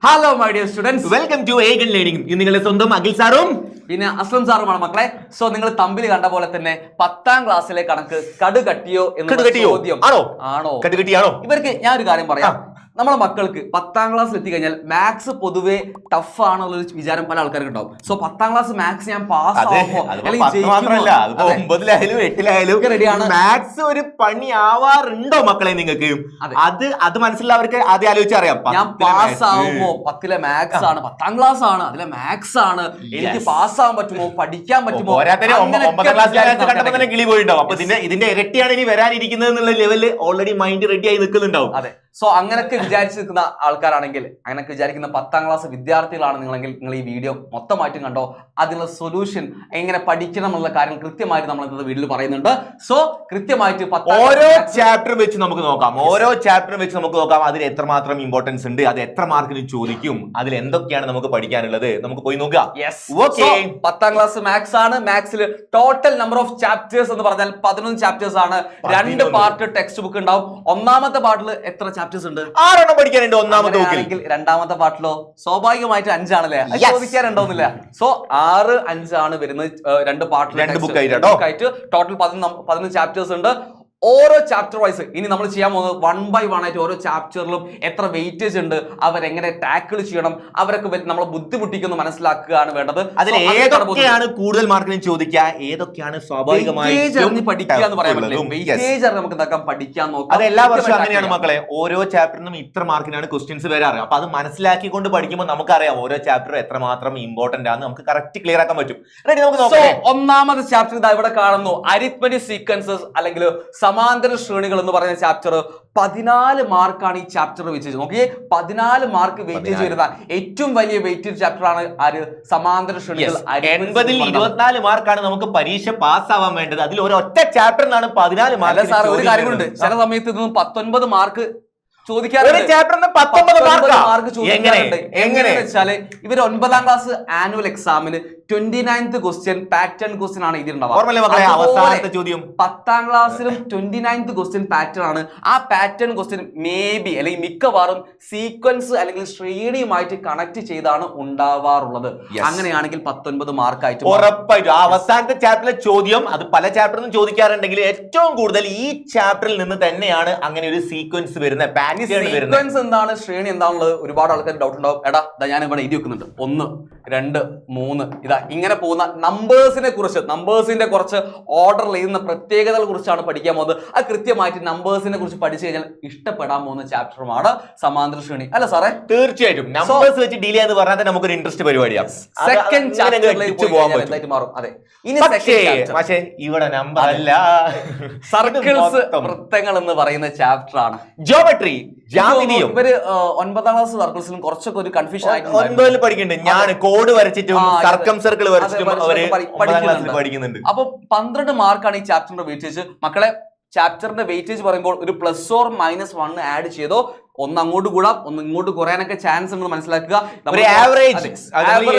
Hello my dear students, welcome to Aegon learning. ഇത് നിങ്ങളുടെ സ്വന്തം അഖിൽ സാറും പിന്നെ അസ്ലം സാറുമാണ് മക്കളെ. സോ നിങ്ങൾ തമ്പിൽ കണ്ട പോലെ തന്നെ 10ാം ക്ലാസ്സിലെ കണക്ക് കടുകട്ടിയോ എന്ന ചോദ്യം ആണോ ഇവർക്ക് ഞാൻ ഒരു കാര്യം പറയാം. നമ്മളെ മക്കൾക്ക് 10ാം ക്ലാസ്സിൽ എത്തിക്കഴിഞ്ഞാൽ മാത്സ് പൊതുവെ ടഫ് ആണെന്നുള്ളൊരു വിചാരം പല ആൾക്കാർക്ക് ഉണ്ടാവും. സോ 10ാം ക്ലാസ് മാത്സ് ഞാൻ പാസ് ആവുമോ മാത്സ് ഒരു പണി ആവാറുണ്ടോ മക്കളെ നിങ്ങൾക്ക്? അത് മനസ്സിലുള്ളവർക്ക് ആദ്യം ആലോചിച്ചറിയാം, ഞാൻ പാസ് ആവുമോ? 10ലെ മാത്സ് ആണ്, 10ാം ക്ലാസ് ആണ്, അതിലെ മാത്സ് ആണ്, എനിക്ക് പാസ് ആവാൻ പറ്റുമോ, പഠിക്കാൻ പറ്റുമോ? 9ാം ക്ലാസ്സിൽ കിളി പോയിണ്ടാവും. അപ്പൊ ഇതിന്റെ ഇരട്ടിയാണ് ഇനി വരാനിരിക്കുന്നത് എന്നുള്ള ലെവലിൽ ഓൾറെഡി മൈൻഡ് റെഡി ആയി നിൽക്കുന്നുണ്ടാവും. അതെ. സോ അങ്ങനെയൊക്കെ വിചാരിച്ച് നിൽക്കുന്ന ആൾക്കാരാണെങ്കിൽ, അങ്ങനെയൊക്കെ വിചാരിക്കുന്ന 10ാം ക്ലാസ് വിദ്യാർത്ഥികളാണ് നിങ്ങളെങ്കിൽ നിങ്ങൾ ഈ വീഡിയോ മൊത്തമായിട്ടും കണ്ടോ. അതിനുള്ള സൊല്യൂഷൻ എങ്ങനെ പഠിക്കണം എന്നുള്ള കാര്യങ്ങൾ കൃത്യമായിട്ട് നമ്മൾ ഇന്നത്തെ വീഡിയോയിൽ പറയുന്നുണ്ട്. സോ കൃത്യമായിട്ട് ഓരോ ചാപ്റ്റർ വെച്ച് നമുക്ക് നോക്കാം. അതിൽ എത്രമാത്രം ഇമ്പോർട്ടൻസ് ഉണ്ട്, അത് എത്ര മാർക്കിന് ചോദിക്കും, അതിൽ എന്തൊക്കെയാണ് നമുക്ക് പഠിക്കാനുള്ളത്, നമുക്ക് പോയി നോക്കാം. 10ാം ക്ലാസ് മാത്സ് ആണ്. മാത്സിൽ ടോട്ടൽ നമ്പർ ഓഫ് ചാപ്റ്റേഴ്സ് എന്ന് പറഞ്ഞാൽ 11 ചാപ്റ്റേഴ്സ് ആണ്. 2 പാർട്ട് ടെക്സ്റ്റ് ബുക്ക് ഉണ്ടാവും. ഒന്നാമത്തെ പാർട്ടിൽ എത്ര ചാപ്റ്റേഴ്സ് ഉണ്ട്? 6 പഠിക്കാനുണ്ട് ഒന്നാമത്തെ ബുക്കിൽ. രണ്ടാമത്തെ പാർട്ടിലോ സ്വാഭാവികമായിട്ട് 5 ആണല്ലേ, ചോദിക്കാറുണ്ടോന്നില്ല. സോ 6, 5 ആണ് വരുന്നത്. 2 പാർട്ടിൽ 2 ബുക്ക് ആയിട്ട് ടോട്ടൽ 11 ചാപ്റ്റേഴ്സ് ഉണ്ട്. ഓരോ ചാപ്റ്റർ വൈസ് ഇനി നമ്മൾ ചെയ്യാൻ പോകുന്നത് 1 by 1 ആയിട്ട് ഓരോ ചാപ്റ്ററിലും എത്ര വെയിറ്റേജ് ഉണ്ട്, അവരെങ്ങനെ ടാക്കിൾ ചെയ്യണം, അവരൊക്കെ നമ്മളെ ബുദ്ധിമുട്ടിക്കുന്ന മനസ്സിലാക്കുകയാണ് വേണ്ടത്. അതിൽ ഏതൊക്കെയാണ് കൂടുതൽ മാർക്കിന് ചോദിക്കുക, ഏതൊക്കെയാണ് സ്വാഭാവികമായി പഠിക്കുക എന്ന് പറയാൻ പറ്റില്ല. വെയിറ്റേജ് നമുക്ക് എന്താക്കാം, പഠിക്കാൻ നോക്കാം. അത് എല്ലാ വർഷവും അങ്ങനെയാണ് മക്കളെ. ഓരോ ചാപ്റ്ററിനും ഇത്ര മാർക്കിനാണ് ക്വസ്റ്റ്യൻസ് വരാറ്. അപ്പൊ അത് മനസ്സിലാക്കിക്കൊണ്ട് പഠിക്കുമ്പോൾ നമുക്കറിയാം ഓരോ ചാപ്റ്റർ എത്രമാത്രം ഇമ്പോർട്ടന്റ് ആണ്, നമുക്ക് കറക്റ്റ് ക്ലിയർ ആക്കാൻ പറ്റും. നമുക്ക് നോക്കാം. ഒന്നാമത്തെ ചാപ്റ്റർ ഇതാ ഇവിടെ കാണുന്നു, അരിത്മെറ്റിക് സീക്വൻസസ് അല്ലെങ്കിൽ സമാന്തര ശ്രേണികൾ എന്ന് പറയുന്ന ചാപ്റ്റർ. 14 മാർക്കാണ് ഈ ചാപ്റ്റർ വെയിറ്റേജ്. നോക്കിയേ, 14 മാർക്ക് വെയിറ്റേജ് വരുന്ന ഏറ്റവും വലിയ വെയിറ്റേജ് ചാപ്റ്റർ ആണ് ആര്? സമാന്തര ശ്രേണികൾ. 80ൽ 24 മാർക്കാണ് നമുക്ക് പരീക്ഷ പാസ് ആവാൻ വേണ്ടത്. അതിൽ ഒരൊറ്റ ചാപ്റ്ററിനാണ് 14 മാർക്ക്. സാർ ഒരു കാര്യമുണ്ട്, ചില സമയത്ത് ഇതൊന്നും 19 മാർക്ക് ചോദിക്കാറുണ്ട്. എങ്ങനെ വെച്ചാല് ഇവര് 9ാം ക്ലാസ് ആനുവൽ എക്സാമിന് 29th ക്വസ്റ്റ്യൻ പാറ്റേൺ ക്വസ്റ്റ്യൻ ആണ് ഇതിലുണ്ടാവുക. 10ാം ക്ലാസ്സിലും 29th ക്വസ്റ്റ്യൻ പാറ്റേൺ ആണ്. ആ പാറ്റേൺ ക്വസ്റ്റ്യൻ മേ ബി അല്ലെങ്കിൽ മിക്കവാറും സീക്വൻസ് അല്ലെങ്കിൽ ശ്രേണിയുമായിട്ട് കണക്ട് ചെയ്താണ് ഉണ്ടാവാറുള്ളത്. അങ്ങനെയാണെങ്കിൽ 19 മാർക്കായിട്ട് ഉറപ്പായിട്ടും. അവസാനത്തെ ചാപ്റ്ററിലെ ചോദ്യം അത് പല ചാപ്റ്ററിലും ചോദിക്കാറുണ്ടെങ്കിൽ ഏറ്റവും കൂടുതൽ ഈ ചാപ്റ്ററിൽ നിന്ന് തന്നെയാണ് അങ്ങനെ ഒരു സീക്വൻസ് വരുന്നത്. സീക്വൻസ് എന്താണ്, ശ്രേണി എന്താണുള്ളത് ഒരുപാട് ആൾക്കാർ ഡൗട്ട് ഉണ്ടാവും. എടാ ഞാൻ ഇവിടെ എഴുതി വെക്കുന്നുണ്ട് 1, 2, 3 ഇതാ ഇങ്ങനെ പോകുന്ന നമ്പേഴ്സിന്റെ കുറച്ച് ഓർഡറിൽ എഴുതുന്ന പ്രത്യേകതകളെ കുറിച്ചാണ് പഠിക്കാൻ പോകുന്നത്. അത് കൃത്യമായിട്ട് നമ്പേഴ്സിനെ കുറിച്ച് പഠിച്ചു കഴിഞ്ഞാൽ ഇഷ്ടപ്പെടാൻ പോകുന്ന ചാപ്റ്ററുമാണ് സമാന്തര ശ്രേണി. അല്ല സാറേ? തീർച്ചയായിട്ടും. നമ്പേഴ്സ് വെച്ച് ഡീൽ ചെയ്യാന്ന് പറഞ്ഞാൽ നമുക്കൊരു ഇൻട്രസ്റ്റ് പരിപാടിയാണ്. സെക്കൻഡ് ചാപ്റ്ററിലേക്ക് എന്തായിട്ട് മാറും. അതെ, ഇനി പക്ഷേ ഇവിടെ നമ്പർ അല്ല, സർക്കിൾസ്, വൃത്തങ്ങൾ എന്ന് പറയുന്ന ചാപ്റ്റർ ആണ്. ജിയോമെട്രി, ഇവര് 9ാം ക്ലാസ് സർക്കിൾസിലും കുറച്ചൊക്കെ ഒരു കൺഫ്യൂഷൻ ആയിട്ട് പഠിക്കുന്നുണ്ട്. ഞാൻ കോഡ് വരച്ചിട്ടും സർക്കം സർക്കിൾ വരച്ചിട്ടും പഠിക്കുന്നുണ്ട്. അപ്പൊ 12 മാർക്കാണ് ഈ ചാപ്റ്ററിന്റെ വെയിറ്റേജ്. മക്കളെ, ചാപ്റ്ററിന്റെ വെയിറ്റേജ് പറയുമ്പോൾ ഒരു +or-1 ആഡ് ചെയ്തോ, ഒന്ന് അങ്ങോട്ട് കൂടാം, ഒന്ന് ഇങ്ങോട്ട് കുറയാനൊക്കെ ചാൻസ് ഉണ്ട് മനസ്സിലാക്കുക.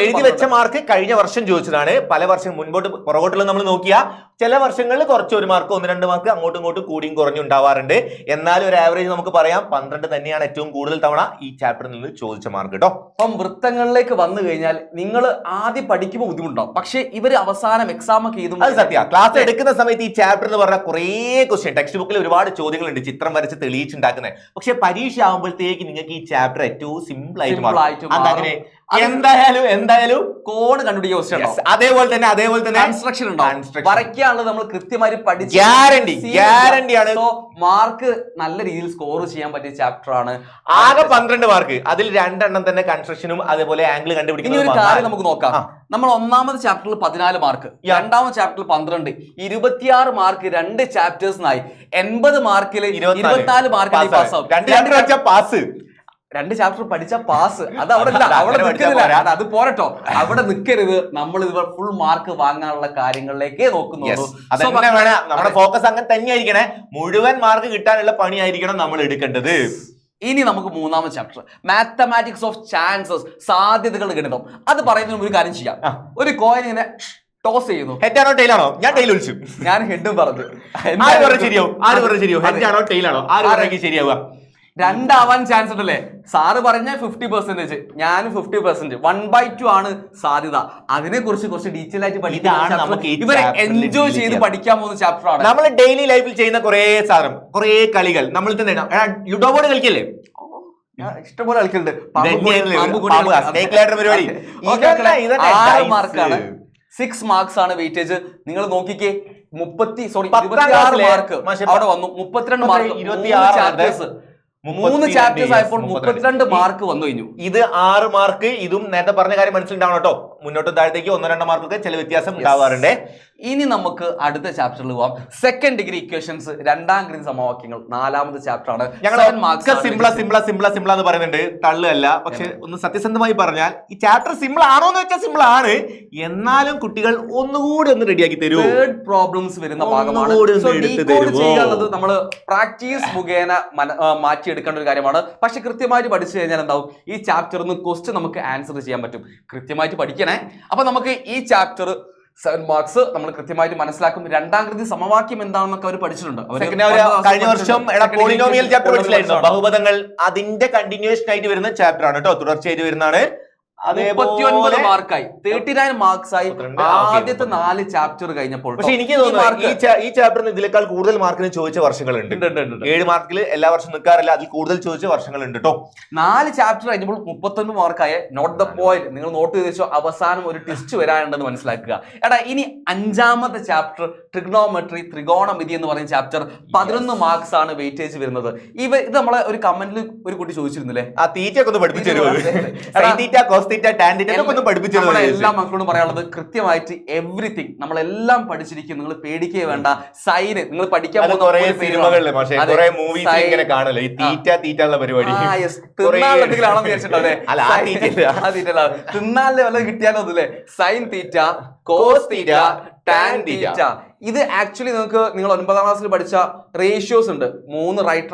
എഴുതി വെച്ച മാർക്ക് കഴിഞ്ഞ വർഷം ചോദിച്ചതാണ്. പല വർഷം മുൻപോട്ട് പുറകോട്ടുള്ള നമ്മൾ നോക്കിയാൽ ചില വർഷങ്ങളിൽ കുറച്ച് 1 മാർക്ക് 1-2 മാർക്ക് അങ്ങോട്ടും ഇങ്ങോട്ടും കൂടിയും കുറഞ്ഞും ഉണ്ടാവാറുണ്ട്. എന്നാലും ഒരു ആവറേജ് നമുക്ക് പറയാം 12 തന്നെയാണ് ഏറ്റവും കൂടുതൽ തവണ ഈ ചാപ്റ്ററിൽ നിന്ന് ചോദിച്ച മാർക്ക് കേട്ടോ. അപ്പം വൃത്തങ്ങളിലേക്ക് വന്നു കഴിഞ്ഞാൽ നിങ്ങൾ ആദ്യം പഠിക്കുമ്പോൾ ബുദ്ധിമുട്ടാവും. പക്ഷേ ഇവര് അവസാനം എക്സാം ഒക്കെ ചെയ്തു. അത് സത്യം. ക്ലാസ് എടുക്കുന്ന സമയത്ത് ഈ ചാപ്റ്റർ എന്ന് പറഞ്ഞാൽ കുറേ ക്വസ്റ്റ്യൻ ടെക്സ്റ്റ് ബുക്കിൽ ഒരുപാട് ചോദ്യങ്ങളുണ്ട്, ചിത്രം വരച്ച് തെളിയിച്ചുണ്ടാക്കുന്നത്. പക്ഷെ പരീക്ഷ ആകുമ്പോഴത്തേക്ക് നിങ്ങൾക്ക് ഈ ചാപ്റ്റർ ഏറ്റവും സിമ്പിൾ ആയിട്ട് മാറും. എന്തായാലും കോഡ് കണ്ടുപിടിക്കുക ക്വസ്റ്റ്യൻ. അതേപോലെ തന്നെ കൺസ്ട്രക്ഷൻ ഉണ്ടാവും. വരയ്ക്കാനുള്ളത് നമ്മൾ കൃത്യമായി പഠിച്ച് ഗ്യാരണ്ടി ആണ്. മാർക്ക് നല്ല രീതിയിൽ സ്കോർ ചെയ്യാൻ പറ്റിയ ചാപ്റ്റർ ആണ്. ആകെ 12 മാർക്ക്. അതിൽ 2 എണ്ണം തന്നെ കൺസ്ട്രക്ഷനും അതേപോലെ ആംഗിൾ കണ്ടുപിടിക്കുന്ന. ഒരു കാര്യം നമുക്ക് നോക്കാം. നമ്മൾ ഒന്നാമത്തെ ചാപ്റ്ററിൽ 14 മാർക്ക്, രണ്ടാമത്തെ ചാപ്റ്ററിൽ 12, 26 മാർക്ക് 2 ചാപ്റ്റേഴ്സിനായി. 80 മാർക്കിൽ 24 മാർക്കിൽ പാസ് ആവും. 2 ചാപ്റ്റർ പഠിച്ച പാസ്. അത് അവിടെ അത് പോരട്ടോ, അവിടെ നിൽക്കരുത്. നമ്മൾ ഇത് ഫുൾ മാർക്ക് വാങ്ങാനുള്ള കാര്യങ്ങളിലേക്കേ നോക്കുന്നുള്ളൂ. നമ്മുടെ ഫോക്കസ് അങ്ങനെ തന്നെയായിരിക്കണേ. മുഴുവൻ മാർക്ക് കിട്ടാനുള്ള പണിയായിരിക്കണം നമ്മൾ എടുക്കേണ്ടത്. ഇനി നമുക്ക് 3ാമത്തെ ചാപ്റ്റർ മാത്തമാറ്റിക്സ് ഓഫ് ചാൻസസ്, സാധ്യതകൾ ഗണിതം. അത് പറയുന്നതിന് ഒരു കാര്യം ചെയ്യാം. ഒരു കോയിൻ ഇങ്ങനെ ടോസ് ചെയ്യുന്നു. ഹെഡാണോ ടെയിലാണോ? ഞാൻ ടെയിൽ വിളിച്ചു. ഞാൻ ഹെഡും പറഞ്ഞു. ശരിയാവും. ഹെഡാണോ ടെയിലാണോ? ശരിയാവുക. രണ്ടാവാൻ ചാൻസ് ഉണ്ടല്ലേ? സാറ് പറഞ്ഞ 50%, ഞാൻ 50%, 1/2 ആണ് സാധ്യത. അതിനെ കുറിച്ച് കുറച്ച് ഡീറ്റെയിൽ ആയിട്ട് പഠിക്കാൻ ഇവരെ എൻജോയ് ചെയ്ത് പഠിക്കാൻ പോകുന്ന ചാപ്റ്റർ ആണ്. നമ്മൾ ഡെയിലി ലൈഫിൽ ചെയ്യുന്ന കുറെ സാധനം, കുറെ കളികൾ നമ്മൾ തന്നെ ലുഡോ ബോർഡ് കളിക്കല്ലേ? ഇഷ്ടംപോലെ കളിക്കുന്നുണ്ട്. 6 മാർക്കാണ്, 6 മാർക്സ് ആണ് വെയിറ്റേജ്. നിങ്ങൾ നോക്കിക്കേ, 26 മാർക്ക് അവിടെ വന്നു. 32 മാർക്ക് 3 ചാപ്റ്റേഴ്സ് ആയപ്പോൾ 32 മാർക്ക് വന്നു കഴിഞ്ഞു. ഇത് 6 മാർക്ക്. ഇതും നേരത്തെ പറഞ്ഞ കാര്യം മനസ്സിലുണ്ടാവണം കേട്ടോ. മുന്നോട്ടും താഴത്തേക്ക് 1-2 മാർക്കൊക്കെ ചില വ്യത്യാസം ഉണ്ടാവാറുണ്ട്. ഇനി നമുക്ക് അടുത്ത ചാപ്റ്ററിൽ പോവാം. സെക്കൻഡ് ഡിഗ്രി ഇക്വേഷൻസ്, രണ്ടാം ഡിഗ്രി സമവാക്യങ്ങൾ, 4ാമത്തെ ചാപ്റ്റർ ആണ്. ഞങ്ങൾ സിമ്പിളാ എന്ന് പറയുന്നുണ്ട്, തള്ളല്ല. പക്ഷെ ഒന്ന് സത്യസന്ധമായി പറഞ്ഞാൽ ഈ ചാപ്റ്റർ സിമ്പിൾ ആണോ എന്ന് വെച്ചാൽ സിമ്പിൾ ആണ്. എന്നാലും കുട്ടികൾ ഒന്നുകൂടി ഒന്ന് റെഡിയാക്കി തരൂ. വേർഡ് പ്രോബ്ലംസ് വരുന്ന ഭാഗമാണ്. ചെയ്യാനുള്ളത് നമ്മൾ പ്രാക്ടീസ് മുഖേന മാറ്റിയെടുക്കേണ്ട ഒരു കാര്യമാണ്. പക്ഷെ കൃത്യമായിട്ട് പഠിച്ചു കഴിഞ്ഞാൽ എന്താവും, ഈ ചാപ്റ്ററിൽ നിന്ന് ക്വസ്റ്റ്യൻ നമുക്ക് ആൻസർ ചെയ്യാൻ പറ്റും. കൃത്യമായിട്ട് പഠിക്കണേ. അപ്പൊ നമുക്ക് ഈ ചാപ്റ്റർ 7 മാർക്സ് നമ്മൾ കൃത്യമായിട്ട് മനസ്സിലാക്കും. രണ്ടാം കൃതി സമവാക്യം എന്താണെന്നൊക്കെ അവർ പഠിച്ചിട്ടുണ്ട്. കഴിഞ്ഞ വർഷം പോളിനോമിയൽ ചാപ്റ്റർ പഠിച്ചില്ലായിരുന്നു, ബഹുപദങ്ങൾ. അതിന്റെ കണ്ടിന്യൂഷൻ ആയിട്ട് വരുന്ന ചാപ്റ്റർ ആണ് കേട്ടോ, തുടർച്ചയായിട്ട് വരുന്നതാണ്. 39 മാർക്കായി, 39 മാർക്സ് ആയി ആദ്യത്തെ 4 ചാപ്റ്റർ കഴിഞ്ഞപ്പോൾ. പക്ഷെ എനിക്ക് തോന്നുന്നു ഈ ചാപ്റ്ററിന് ഇതിനേക്കാൾ കൂടുതൽ മാർക്കിന് ചോദിച്ച വർഷങ്ങളുണ്ട്. 7 മാർക്കിൽ എല്ലാ വർഷം നിൽക്കാറില്ല, അതിൽ കൂടുതൽ ചോദിച്ച വർഷങ്ങളുണ്ട് കേട്ടോ. 4 ചാപ്റ്റർ കഴിഞ്ഞപ്പോൾ 39 മാർക്കായ. നോട്ട് ദ പോയിന്റ്, നിങ്ങൾ നോട്ട് ചെയ്ത് വെച്ചോ. അവസാനം ഒരു ടെസ്റ്റ് വരാനുണ്ടെന്ന് മനസ്സിലാക്കുക. എടാ, ഇനി 5ാമത്തെ ചാപ്റ്റർ ട്രിഗ്നോമെട്രി, ത്രികോണമിതി എന്ന് പറയുന്ന ചാപ്റ്റർ 11 മാർക്സ് ആണ് വെയിറ്റേജ് വരുന്നത്. ഇത് നമ്മളെ ഒരു കമന്റിൽ ഒരു കുട്ടി ചോദിച്ചിരുന്നില്ലേ, ആ തീറ്റയൊക്കെ ഒന്ന് പഠിപ്പിച്ചു തരുമോ? എല്ലാ മക്കളോടും പറയാനുള്ളത് കൃത്യമായിട്ട് എവറിത്തിങ് നമ്മളെല്ലാം പഠിച്ചിരിക്കും. നിങ്ങൾ പേടിക്കേ വേണ്ട. സൈന് നിങ്ങൾ പഠിക്കാൻ തിന്നാലിലെ വല്ലതും കിട്ടിയാലോ ഒന്നുമില്ലേ? Sine theta, cos theta, tan theta. ഇത് ആക്ച്വലി നിങ്ങൾക്ക് നിങ്ങൾ 9ാം ക്ലാസ്സിൽ പഠിച്ച റേഷ്യോസ് ഉണ്ട്. 2 റൈറ്റ്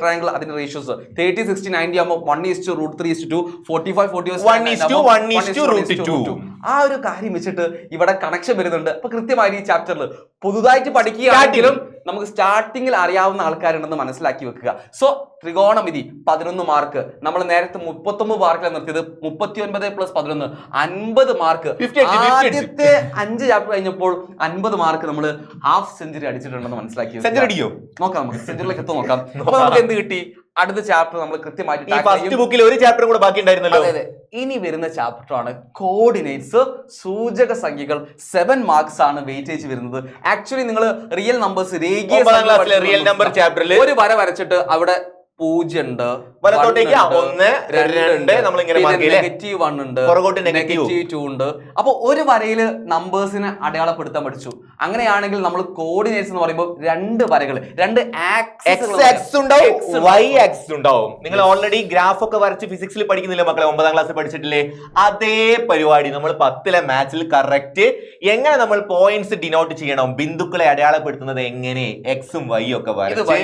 ട്രയാങ്കിൾ, അതിന്റെ റേഷ്യോസ് 30, 60, 90 ആകുമ്പോൾ 1:√3:2, 45, 1:1:2. ആ ഒരു കാര്യം വെച്ചിട്ട് ഇവിടെ കണക്ഷൻ വരുന്നുണ്ട്. അപ്പൊ കൃത്യമായി ഈ ചാപ്റ്ററിൽ പുതുതായിട്ട് പഠിക്കുകയാണെങ്കിലും നമുക്ക് സ്റ്റാർട്ടിങ്ങിൽ അറിയാവുന്ന ആൾക്കാരുണ്ടെന്ന് മനസ്സിലാക്കി വെക്കുക. സോ ത്രികോണമിതി 11 മാർക്ക്. നമ്മൾ നേരത്തെ 39 മാർക്കിലാണ് നിർത്തിയത്. 39 + 11 50 മാർക്ക്. ആദ്യത്തെ 5 ചാപ്റ്റർ കഴിഞ്ഞപ്പോൾ 50 മാർക്ക് നമ്മൾ ഹാഫ് സെഞ്ചുറി അടിച്ചിട്ടുണ്ടെന്ന് മനസ്സിലാക്കി. സെഞ്ചുറി അടിക്കോ? നോക്കാം, നമുക്ക് സെഞ്ചുറിയിലേക്ക് എത്തും നോക്കാം. അപ്പൊ നമുക്ക് എന്ത് കിട്ടി? അടുത്ത ചാപ്റ്റർ നമ്മൾ കൃത്യമായിട്ട് ബുക്കിൽ ഒരു ചാപ്റ്റർ കൂടെ ബാക്കി ഉണ്ടായിരുന്നല്ലോ. അതെ, ഇനി വരുന്ന ചാപ്റ്റർ ആണ് കോർഡിനേറ്റ്സ്, സൂചക സംഖ്യകൾ. 7 മാർക്സ് ആണ് വെയിറ്റേജ് വരുന്നത്. ആക്ച്വലി നിങ്ങൾ റിയൽ നമ്പേഴ്സ്, റിയൽ നമ്പർ ചാപ്റ്ററിൽ ഒരു വര വരച്ചിട്ട് അവിടെ 0 ഉണ്ട്, വലത്തോട്ടേക്ക് 1, 2 നമ്മളിങ്ങനെ -1 ഉണ്ട്, -2 ഉണ്ട്. അപ്പൊ ഒരു വരയില് നമ്പേഴ്സിനെ അടയാളപ്പെടുത്താൻ പഠിച്ചു. അങ്ങനെയാണെങ്കിൽ നമ്മൾ കോർഡിനേറ്റ്സ് എന്ന് പറയുമ്പോൾ 2 വരകൾ, 2 ആക്സിസ് ഉണ്ടാവും, y ആക്സിസ് ഉണ്ടാവും. നിങ്ങൾ ഓൾറെഡി ഗ്രാഫ് ഒക്കെ വരച്ച് ഫിസിക്സിൽ പഠിക്കുന്നില്ല മക്കളെ? 9ാം ക്ലാസ്സിൽ പഠിച്ചിട്ടില്ലേ? അതേ പരിപാടി നമ്മൾ 10ലെ മാത്സിൽ കറക്റ്റ് എങ്ങനെ നമ്മൾ പോയിന്റ്സ് ഡിനോട്ട് ചെയ്യണം, ബിന്ദുക്കളെ അടയാളപ്പെടുത്തുന്നത് എങ്ങനെ, എക്സും വൈ ഒക്കെ വരച്ച്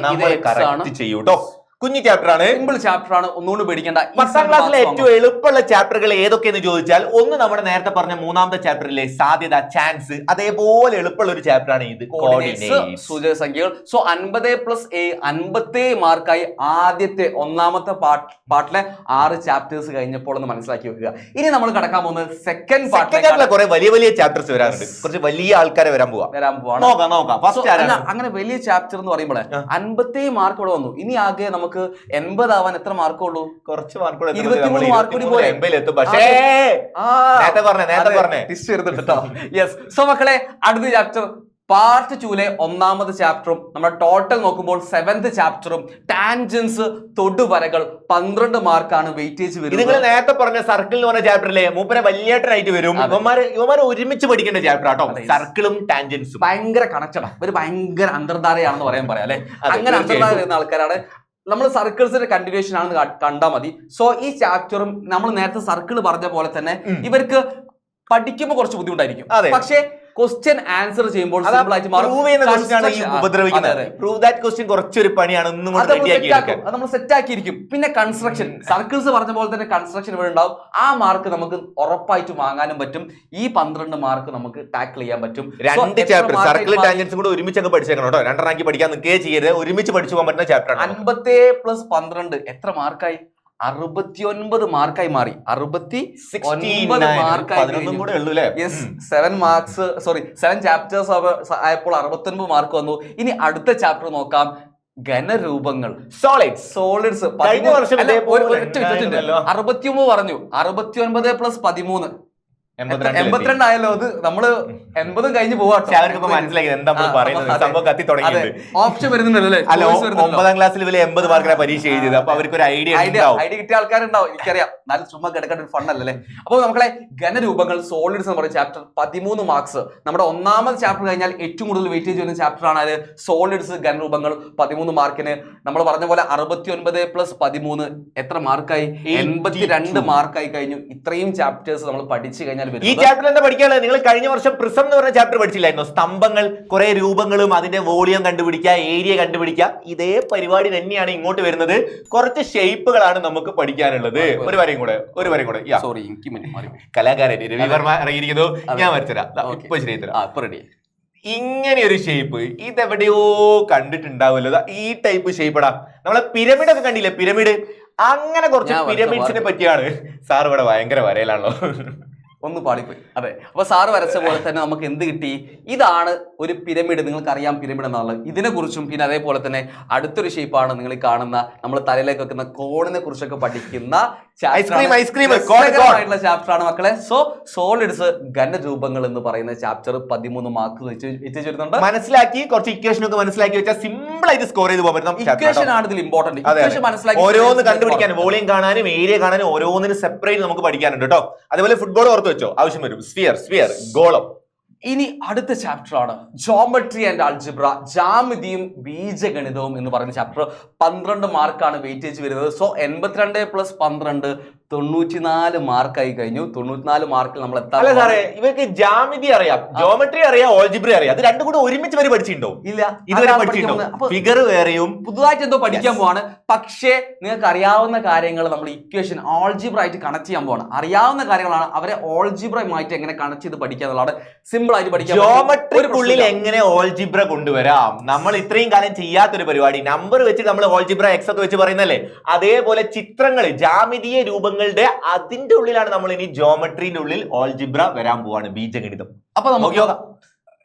നമ്മൾ കറക്റ്റ് ചെയ്യൂട്ടോ. കുഞ്ഞു ചാപ്റ്റർ ആണ്, സിമ്പിൾ ചാപ്റ്റർ ആണ്, ഒന്നുകൊണ്ട് പേടിക്കേണ്ട. 10ാം ക്ലാസ്സിലെ ഏറ്റവും എളുപ്പമുള്ള ചാപ്റ്ററുകൾ ഏതൊക്കെയെന്ന് ചോദിച്ചാൽ, ഒന്ന് നമ്മുടെ നേരത്തെ പറഞ്ഞ 3ാമത്തെ ചാപ്റ്ററിലെ സാധ്യത, ചാൻസ്, അതേപോലെ എളുപ്പമുള്ള ഒരു ചാപ്റ്റർ ആണ് ഇത്, കോർഡിനേറ്റ്സ്, സൂചക സംഖ്യകൾ. സോ 50 + 50 മാർക്കായി ആദ്യത്തെ 1ാമത്തെ പാർട്ടിലെ 6 ചാപ്റ്റേഴ്സ് കഴിഞ്ഞപ്പോൾ എന്ന് മനസ്സിലാക്കി വെക്കുക. ഇനി നമ്മൾ കടക്കാൻ പോകുന്നത് സെക്കൻഡ് പാർട്ടിലെ കുറെ വലിയ വലിയ ചാപ്റ്റേഴ്സ് വരാറുണ്ട്. കുറച്ച് വലിയ ആൾക്കാരെ വരാൻ പോവാണ്. അങ്ങനെ വലിയ ചാപ്റ്റർ എന്ന് പറയുമ്പോൾ 50 മാർക്ക് ഇവിടെ വന്നു. ഇനി ആകെ നമുക്ക് 80 ആവാൻ എത്ര മാർക്ക് ഉള്ളൂ? കുറച്ച് മാർക്ക്, 23 മാർക്ക് കൂടി പോലെ. സോ മക്കളെ, അടുത്ത ചാപ്റ്റർ പാർട്ട് 2ലെ 1ാമത്തെ ചാപ്റ്ററും നമ്മുടെ ടോട്ടൽ നോക്കുമ്പോൾ 7th ചാപ്റ്ററും ടാൻജൻസ്, തൊടുവരകൾ 12 മാർക്കാണ് വെയിറ്റേജ് വരുന്നത്. നിങ്ങൾ നേരത്തെ പറഞ്ഞ സർക്കിൾ എന്ന് പറഞ്ഞ ചാപ്റ്ററിലെ മൂപ്പരെ വലിയേട്ടനായിട്ട് വരും. ഇവന്മാരെ ഒരുമിച്ച് പഠിക്കേണ്ട ചാപ്റ്റർ ആട്ടോ, സർക്കിളും ടാൻജൻസും. ഭയങ്കര കണക്ഷനാ, ഒരു ഭയങ്കര അന്തർധാരയാണെന്ന് പറയാൻ അല്ലെ? അങ്ങനെ അന്തർധാര വരുന്ന ആൾക്കാരാണ്. നമ്മൾ സർക്കിൾസിന്റെ കണ്ടിന്യൂഷൻ ആണെന്ന് കണ്ടാൽ മതി. സോ ഈ ചാപ്റ്ററും നമ്മൾ നേരത്തെ സർക്കിൾ പറഞ്ഞ പോലെ തന്നെ ഇവർക്ക് പഠിക്കുമ്പോൾ കുറച്ച് ബുദ്ധിമുട്ടായിരിക്കും. പക്ഷേ ക്വസ്റ്റ്യൻ ആൻസർ ചെയ്യുമ്പോൾ സിമ്പിൾ ആയിട്ട് മാറും. കുറച്ചൊരു പണിയാണ് നമ്മൾ സെറ്റ് ആക്കിയിരിക്കും. പിന്നെ കൺസ്ട്രക്ഷൻ സർക്കിൾസ് പറഞ്ഞ പോലെ തന്നെ കൺസ്ട്രക്ഷൻ ഇവിടെ ഉണ്ടാവും. ആ മാർക്ക് നമുക്ക് ഉറപ്പായിട്ട് വാങ്ങാനും പറ്റും. ഈ 12 മാർക്ക് നമുക്ക് ടാക്കിൾ ചെയ്യാൻ പറ്റും. 2 ചാപ്റ്റർ സർക്കിൾ ടാൻജൻസും കൂടെ ഒരുമിച്ച് അങ്ങ് പഠിച്ചേക്കണം കേട്ടോ. 2 റാങ്ക് പഠിക്കാൻ നിൽക്കുകയെ ചെയ്യരുത്. ഒരുമിച്ച് പഠിച്ചു പോകാൻ പറ്റുന്ന ചാപ്റ്റർ. 50+12 എത്ര മാർക്കായി? 69 മാർക്കായി മാറി. 69 മാർക്കായി. 7 ചാപ്റ്റേഴ്സ് ആയപ്പോൾ 69 മാർക്ക് വന്നു. ഇനി അടുത്ത ചാപ്റ്റർ നോക്കാം. ഘനരൂപങ്ങൾ, സോളിഡ്സ്. 69 പറഞ്ഞു. 69+13 82 ആയല്ലോ. അത് നമ്മള് 80 കഴിഞ്ഞ് പോവാട്ടോ. മനസ്സിലാക്കി എന്താ പറയുന്നത്. സംഭവം കത്തി തുടങ്ങി. ഓപ്ഷൻ വരുന്നുണ്ടല്ലേ? 9ാം ക്ലാസ്സിൽ ഇവര് 80 മാർക്കിനാണ് പരീക്ഷ എഴുതിയത്. അപ്പൊ അവർക്ക് ഒരു ഐഡിയ കിട്ടിയ ആൾക്കാരുണ്ടാവും, എനിക്കറിയാം. എന്നാലും ചുമ്മാ കിടക്കേണ്ട ഒരു ഫണ്ടല്ലേ. അപ്പൊ നമ്മളെ ഘനരൂപങ്ങൾ സോളിഡ്സ് എന്ന് പറയുന്ന ചാപ്റ്റർ 13 മാർക്സ്. നമ്മുടെ 1ാമത് ചാപ്റ്റർ കഴിഞ്ഞാൽ ഏറ്റവും കൂടുതൽ വെയിറ്റേജ് വരുന്ന ചാപ്റ്റർ ആണ് അത്. സോളിഡ്സ് ഘനരൂപങ്ങൾ 13 മാർക്കിന്. നമ്മൾ പറഞ്ഞ പോലെ 69+13 എത്ര മാർക്കായി? 82 മാർക്കായി കഴിഞ്ഞു. ഇത്രയും ചാപ്റ്റേഴ്സ് നമ്മൾ പഠിച്ചു കഴിഞ്ഞാൽ ഈ ചാപ്റ്റർ എന്താ പഠിക്കാനുള്ളത്? നിങ്ങൾ കഴിഞ്ഞ വർഷം പ്രിസം എന്ന് പറഞ്ഞ ചാപ്റ്റർ പഠിച്ചില്ലായിരുന്നു? സ്തംഭങ്ങൾ, കുറെ രൂപങ്ങളും അതിന്റെ വോളിയം കണ്ടുപിടിക്കുക, ഏരിയ കണ്ടുപിടിക്കുക. ഇതേ പരിപാടി തന്നെയാണ് ഇങ്ങോട്ട് വരുന്നത്. കുറച്ച് ഷേപ്പുകളാണ് നമുക്ക് പഠിക്കാനുള്ളത്. ഒരു വരെയും കൂടെ സോറി, കലാകാരൻ രവി വർമ്മ ഇറങ്ങിയിരിക്കുന്നു. ഞാൻ വരച്ചരാം. ഇപ്പൊ ശരി. ഇങ്ങനെ ഒരു ഷേപ്പ് ഇതെവിടെയോ കണ്ടിട്ടുണ്ടാവുമല്ലോ. ഈ ടൈപ്പ് ഷേപ്പടാ. നമ്മളെ പിരമിഡ് ഒക്കെ കണ്ടില്ലേ? പിരമിഡ്. അങ്ങനെ കുറച്ച് പിരമിഡ്സിനെ പറ്റിയാണ്. സാർ ഇവിടെ ഭയങ്കര വരയിലാണല്ലോ. ഒന്ന് പാളിപ്പോയി. അതെ. അപ്പൊ സാറ് വരച്ച പോലെ തന്നെ നമുക്ക് എന്ത് കിട്ടി? ഇതാണ് ഒരു പിരമിഡ്. നിങ്ങൾക്ക് അറിയാം പിരമിഡ് എന്നുള്ളത്. ഇതിനെ കുറിച്ചും പിന്നെ അതേപോലെ തന്നെ അടുത്തൊരു ഷേപ്പാണ് നിങ്ങൾ ഈ കാണുന്ന നമ്മൾ തലയിലേക്ക് വെക്കുന്ന കോണിനെ കുറിച്ചൊക്കെ പഠിക്കുന്ന ചാപ്റ്റർ ആണ് മക്കളെ. സോ സോളിഡ്സ് ഘനരൂപങ്ങൾ എന്ന് പറയുന്ന ചാപ്റ്റർ 13 മാർക്ക് വെച്ചിരുന്നുണ്ട്. മനസ്സിലാക്കി കുറച്ച് ഇക്വേഷൻ ഒക്കെ മനസ്സിലാക്കി വെച്ചാൽ സിമ്പിൾ ആയിട്ട് സ്കോർ ചെയ്ത് പോകാൻ പറ്റും. ഇക്വേഷൻ ആണ് ഇതിൽ ഇമ്പോർട്ടന്റ്. ഇക്വേഷൻ മനസ്സിലാക്കി ഓരോന്ന് കണ്ടുപിടിക്കാൻ, വോളിയം കാണാനും ഏരിയ കാണാനും ഓരോന്നിനും സെപ്പറേറ്റ് നമുക്ക് പഠിക്കാനുണ്ട് കേട്ടോ. അതേപോലെ ഫുട്ബോൾ ഓർത്ത് വെച്ചോ, ആവശ്യം വരും. സ്ഫിയർ, ഗോളം. ഇനി അടുത്ത ചാപ്റ്റർ ആണ് ജോമെട്രി ആൻഡ് ആൾജിബ്ര, ജാമിതിയും ബീജഗണിതവും എന്ന് പറയുന്ന ചാപ്റ്റർ. 12 മാർക്കാണ് വെയിറ്റേജ് വരുന്നത്. സോ 82+12 94 മാർക്കായി കഴിഞ്ഞു. 94 മാർക്കിൽ നമ്മൾ എത്താൻ. അല്ല സാറേ, ഇവർക്ക് ജാമിതി അറിയാം, ജോമെട്രി അറിയാം, ഓൾജിബ്ര അറിയാം. അത് രണ്ടും കൂടെ ഒരുമിച്ച് വരെ പഠിച്ചിട്ടുണ്ടോ? ഇല്ല, ഇതുവരെ പഠിച്ചിട്ടുണ്ടോ? ഫിഗർ വേറെയും പുതുതായിട്ട് എന്തോ പഠിക്കാൻ പോവാണ്. പക്ഷേ നിങ്ങൾക്ക് അറിയാവുന്ന കാര്യങ്ങൾ നമ്മൾ ഇക്വേഷൻ ഓൾജിബ്ര ആയിട്ട് കണക്ട് ചെയ്യാൻ പോവാണ്. അറിയാവുന്ന കാര്യങ്ങളാണ്. അവരെ ഓൾജിബ്രയുമായിട്ട് എങ്ങനെ കണക്ട് ചെയ്ത് പഠിക്കുക എന്നുള്ളതാണ്. സിമ്പിൾ ആയിട്ട് പഠിക്കാം. ജോമെട്രിക്കുള്ളിൽ എങ്ങനെ ഓൾജിബ്ര കൊണ്ടുവരാം? നമ്മൾ ഇത്രയും കാലം ചെയ്യാത്തൊരു പരിപാടി. നമ്പർ വെച്ച് നമ്മൾ ഓൾജിബ്ര എക്സ് ഒക്കെ വെച്ച് പറയുന്നല്ലേ, അതേപോലെ ചിത്രങ്ങൾ, ജാമിതീയ രൂപങ്ങളുടെ അതിന്റെ ഉള്ളിലാണ് നമ്മൾ ഇനി ജോമെട്രിന്റെ ഉള്ളിൽ ഓൾജിബ്ര വരാൻ പോവാണ്, ബീജഗണിതം. അപ്പൊ നമുക്ക്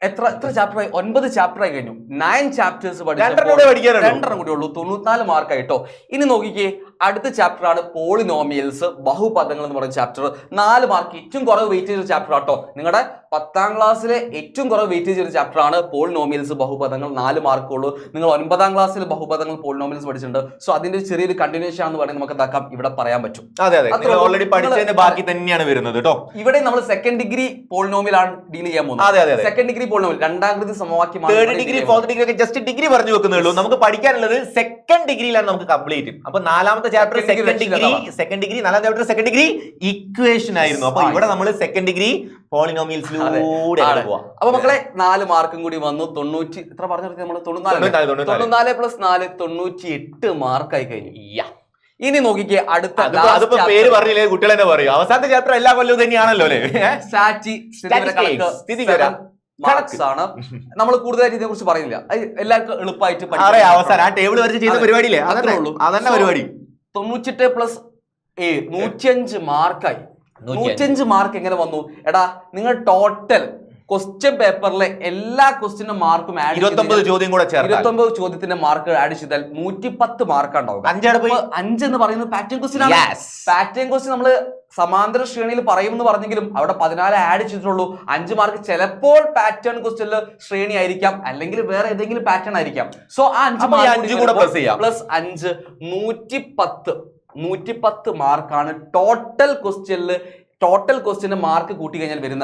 എത്ര ചാപ്റ്ററായി? 9 ചാപ്റ്ററായി കഴിഞ്ഞു. 9 ചാപ്റ്റേഴ്സ് പഠിക്കാനും കൂടി ഉള്ളൂ. 94 മാർക്കായിട്ടോ. ഇനി നോക്കിക്കേ, അടുത്ത ചാപ്റ്റർ ആണ് പോളിനോമിയൽസ്, ബഹുപദങ്ങൾ എന്ന് പറയുന്ന ചാപ്റ്റർ. 4 മാർക്ക്, ഏറ്റവും കുറവ് വെയിറ്റേജ് ചാപ്റ്റർ ആട്ടോ. നിങ്ങളുടെ 10ാം ക്ലാസ്സിലെ ഏറ്റവും കുറവ് വെയിറ്റേജ് ഒരു ചാപ്റ്റർ ആണ് പോളിനോമിയൽസ്, ബഹുപദങ്ങൾ. 4 മാർക്കുള്ളൂ. നിങ്ങൾ 9ാം ക്ലാസ്സിൽ ബഹുപദങ്ങൾ, പോളിനോമിയൽസ് പഠിച്ചിട്ടുണ്ട്. സോ അതിന്റെ ചെറിയൊരു കണ്ടിന്യൂഷൻ ആണെന്ന് പറയുന്നത് നമുക്ക് എന്താക്കാം, ഇവിടെ പറയാൻ പറ്റും. ഓൾറെഡി പഠിച്ചതിന്റെ ബാക്കി തന്നെയാണ് വരുന്നത് കേട്ടോ. ഇവിടെ നമ്മൾ സെക്കൻഡ് ഡിഗ്രി പോളിനോമിയൽ ആണ് ഡീൽ ചെയ്യാൻ പോകുന്നത്. സെക്കൻഡ് ഡിഗ്രി പോളിനോമിയൽ, രണ്ടാകൃതി സമവാക്യം. തേർഡ് ഡിഗ്രി, ഫോർത്ത് ഡിഗ്രി ഒക്കെ ജസ്റ്റ് ഡിഗ്രി പറഞ്ഞു വെക്കുന്നുള്ളൂ. നമുക്ക് പഠിക്കാനുള്ളത് സെക്കൻഡ് ഡിഗ്രിയിലാണ് നമുക്ക് കംപ്ലീറ്റ്. അപ്പൊ 4ാമത്തെ ചാപ്റ്റർ സെക്കൻഡ് ഡിഗ്രി, 4ാം ചാപ്റ്റർ സെക്കൻഡ് ഡിഗ്രി ഇക്വേഷൻ ആയിരുന്നു. അപ്പൊ ഇവിടെ നമ്മൾ സെക്കൻഡ് ഡിഗ്രി പോളിനോമിയൽസിലൂടെ. അപ്പൊ മക്കളെ 4 മാർക്കും കൂടി വന്നു. 90 എത്ര പറഞ്ഞു നമ്മൾ? 94+4 98 മാർക്കായി കഴിഞ്ഞു. ഇനി നോക്കിക്കേ, അടുത്ത പേര് പറഞ്ഞില്ലേ, കുട്ടികൾ തന്നെ പറയും. അവസാനത്തെ ചാപ്റ്റർ എല്ലാ കൊല്ലവും തന്നെയാണല്ലോ അല്ലേ? ആണ്. നമ്മൾ കൂടുതലായിട്ട് ഇതിനെ കുറിച്ച് പറയുന്നില്ല. എല്ലാവർക്കും എളുപ്പമായിട്ട് അവസാനം ആ ടേബിൾ വരച്ച് ചെയ്ത പരിപാടിയില്ലേ, അതന്നെ പരിപാടി. 98+7 105 മാർക്കായി. 105 മാർക്ക് എങ്ങനെ വന്നു? എടാ, നിങ്ങൾ ടോട്ടൽ ക്വസ്റ്റ്യൻ പേപ്പറിലെ എല്ലാ ക്വസ്റ്റ്യനും മാർക്കും 29 ചോദ്യം കൂടെ 29 ചോദ്യത്തിന്റെ മാർക്ക് ആഡ് ചെയ്താൽ 110 മാർക്കാണ് ഉണ്ടാവും. 5 എന്ന് പറയുന്നത് പാറ്റേൺ ക്വസ്റ്റ്യൻ ആണ്. പാറ്റേൺ ക്വസ്റ്റ്യൻ നമ്മള് സമാന്തര ശ്രേണിയിൽ പറയുമെന്ന് പറഞ്ഞെങ്കിലും അവിടെ 14 ആഡ് ചെയ്തിട്ടുള്ളൂ. 5 മാർക്ക് ചിലപ്പോൾ പാറ്റേൺ ക്വസ്റ്റ്യനിൽ ശ്രേണി ആയിരിക്കാം, അല്ലെങ്കിൽ വേറെ ഏതെങ്കിലും പാറ്റേൺ ആയിരിക്കാം. സോ ആ 5 മാർക്ക് പ്ലസ് 5 110 മാർക്കാണ് ടോട്ടൽ ക്വസ്റ്റ്യനിൽ. ടോട്ടൽ ക്വസ്റ്റ്യന്റെ മാർക്ക് കൂട്ടി കഴിഞ്ഞാൽ വരുന്ന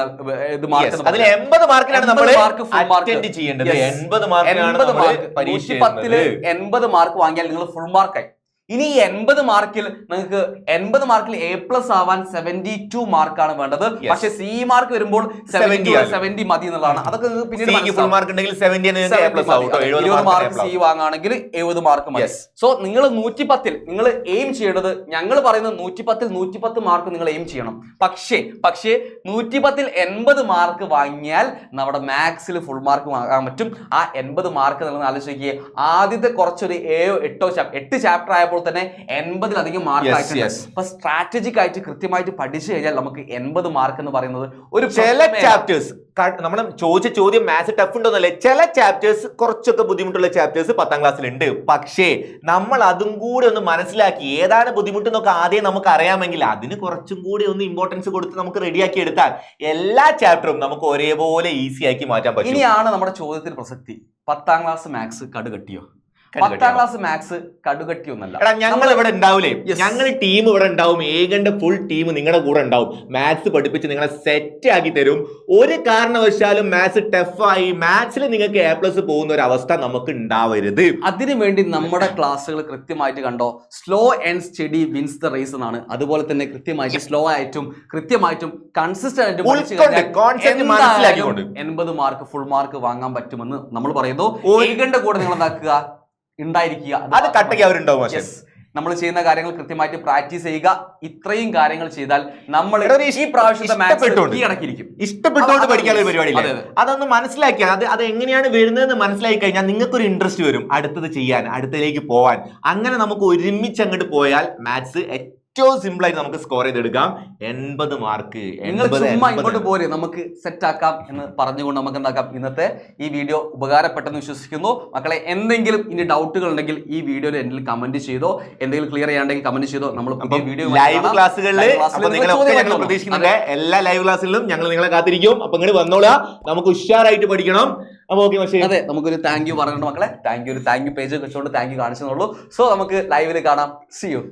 മാർക്ക് 80 മാർക്കിലാണ് നമ്മൾ അറ്റൻഡ് ചെയ്യേണ്ടത്. 80 മാർക്കിലാണ് 80 മാർക്ക് വാങ്ങിയാൽ നിങ്ങൾ ഫുൾ മാർക്കായി. ഇനി 80 മാർക്കിൽ നിങ്ങൾക്ക് 80 മാർക്കിൽ A+ ആവാൻ 72 മാർക്കാണ് വേണ്ടത്. പക്ഷെ സി മാർക്ക് വരുമ്പോൾ 70 മതി എന്നുള്ളതാണ്. അതൊക്കെ പിന്നീട് ഫുൾ മാർക്ക് ഉണ്ടെങ്കിൽ 20 മാർക്ക് സി വാങ്ങുകയാണെങ്കിൽ 70 മാർക്ക് മതി. സോ നിങ്ങൾ 110 നിങ്ങൾ എയിം ചെയ്യേണ്ടത്, ഞങ്ങൾ പറയുന്നത് 110 മാർക്ക് നിങ്ങൾ എയിം ചെയ്യണം. പക്ഷേ 110 80 മാർക്ക് വാങ്ങിയാൽ നമ്മുടെ മാത്സിൽ ഫുൾ മാർക്ക് വാങ്ങാൻ പറ്റും. ആ 80 മാർക്ക് നിങ്ങൾ ആലോചിക്കുക, ആദ്യത്തെ കുറച്ചൊരു 8 ചാപ്റ്റർ ആയപ്പോൾ തന്നെ 80-ലധികം മാർക്ക് ആയിട്ടുണ്ട്. അപ്പൊ സ്ട്രാറ്റജിക് ആയിട്ട് കൃത്യമായിട്ട് പഠിച്ചു കഴിഞ്ഞാൽ നമുക്ക് 80 മാർക്ക് എന്ന് പറയുന്നത് ഒരു ചില ചാപ്റ്റേഴ്സ് നമ്മൾ ചോദിച്ച ചോദ്യം മാത്സ് ടഫ് ഉണ്ടോന്നല്ലേ, ചില ചാപ്റ്റേഴ്സ് കുറച്ചൊക്കെ ബുദ്ധിമുട്ടുള്ള ചാപ്റ്റേഴ്സ് 10ാം ക്ലാസ്സിൽ ഉണ്ട്. പക്ഷേ നമ്മൾ അതും കൂടി ഒന്ന് മനസ്സിലാക്കി ഏതാണ് ബുദ്ധിമുട്ടെന്നൊക്കെ ആദ്യം നമുക്ക് അറിയാമെങ്കിൽ അതിന് കുറച്ചും കൂടി ഒന്ന് ഇമ്പോർട്ടൻസ് കൊടുത്ത് നമുക്ക് റെഡിയാക്കി എടുത്താൽ എല്ലാ ചാപ്റ്ററും നമുക്ക് ഒരേപോലെ ഈസി ആക്കി മാറ്റാൻ പറ്റും. ഇനിയാണ് നമ്മുടെ ചോദ്യത്തിന് പ്രസക്തി. 10ാം ക്ലാസ് മാത്സ് കടുകട്ടിയോ? 10ാം ക്ലാസ് മാത്സ് കടുകട്ടിയൊന്നല്ല. ഞങ്ങൾ ഇവിടെ ഉണ്ടാവില്ലേ, ഞങ്ങൾ ടീം ഇവിടെ ഉണ്ടാവും, ഏകന്റെ ഫുൾ ടീം നിങ്ങളുടെ കൂടെ ഉണ്ടാവും. മാത്സ് പഠിപ്പിച്ച് നിങ്ങളെ സെറ്റ് ആക്കി തരും. ഒരു കാരണവശാലും മാത്സ് ടഫായി മാത്സിൽ നിങ്ങൾക്ക് A+ പോകുന്ന ഒരു അവസ്ഥ നമുക്ക് ഉണ്ടാവരുത്. അതിനുവേണ്ടി നമ്മുടെ ക്ലാസ്സുകൾ കൃത്യമായിട്ട് കണ്ടോ. Slow and steady wins the race എന്നാണ്. അതുപോലെ തന്നെ കൃത്യമായിട്ട് സ്ലോ ആയിട്ടും കൃത്യമായിട്ടും കൺസിസ്റ്റന്റ് 80 മാർക്ക് ഫുൾ മാർക്ക് വാങ്ങാൻ പറ്റുമെന്ന് നമ്മൾ പറയുന്നു. ഏകന്റെ കൂടെ നിങ്ങൾ എന്താക്കുക, ഉണ്ടായിരിക്കുക. അത് കട്ടയ്ക്ക് അവരുണ്ടാവും. നമ്മൾ ചെയ്യുന്ന കാര്യങ്ങൾ കൃത്യമായിട്ട് പ്രാക്ടീസ് ചെയ്യുക. ഇത്രയും കാര്യങ്ങൾ ചെയ്താൽ നമ്മൾ ഈ പ്രാവശ്യത്തെ ഇഷ്ടപ്പെട്ടുകൊണ്ട് പഠിക്കാനുള്ള പരിപാടി അതൊന്ന് മനസ്സിലാക്കി അത് എങ്ങനെയാണ് വരുന്നതെന്ന് മനസ്സിലാക്കി കഴിഞ്ഞാൽ നിങ്ങൾക്കൊരു ഇൻട്രസ്റ്റ് വരും അടുത്തത് ചെയ്യാൻ, അടുത്തതിലേക്ക് പോവാൻ. അങ്ങനെ നമുക്ക് ഒരുമിച്ച് അങ്ങോട്ട് പോയാൽ മാത്സ് ഏറ്റവും സിമ്പിൾ ആയിട്ട് നമുക്ക് സ്കോർ ചെയ്തെടുക്കാം. 80 മാർക്ക് ഇങ്ങോട്ട് പോരെ, നമുക്ക് സെറ്റ് ആക്കാം എന്ന് പറഞ്ഞുകൊണ്ട് നമുക്ക് എന്താക്കാം, ഇന്നത്തെ ഈ വീഡിയോ ഉപകാരപ്പെട്ടെന്ന് വിശ്വസിക്കുന്നു. മക്കളെ, എന്തെങ്കിലും ഇനി ഡൗട്ടുകൾ ഉണ്ടെങ്കിൽ ഈ വീഡിയോയിൽ എന്തെങ്കിലും കമന്റ് ചെയ്തോ, എന്തെങ്കിലും ക്ലിയർ ചെയ്യാണ്ടെങ്കിൽ കമന്റ് ചെയ്തോ. നമ്മൾ വീഡിയോ ലൈവ് ക്ലാസ്സുകളിൽ പ്രതീക്ഷിക്കുന്നുണ്ട്. എല്ലാ ലൈവ് ക്ലാസ്സിലും ഞങ്ങൾ നിങ്ങളെ കാത്തിരിക്കും. അപ്പൊ ഇങ്ങോട്ട് വന്നോളാം, നമുക്ക് ഉഷാറായിട്ട് പഠിക്കണം. അപ്പൊ ഓക്കെ, പക്ഷേ അതെ, നമുക്കൊരു താങ്ക് യു പറഞ്ഞിട്ടുണ്ട് മക്കളെ. താങ്ക് യു പേജ് വെച്ചുകൊണ്ട് താങ്ക് യു കാണിച്ചെന്നുള്ളൂ. സോ നമുക്ക് ലൈവിൽ കാണാം. See U.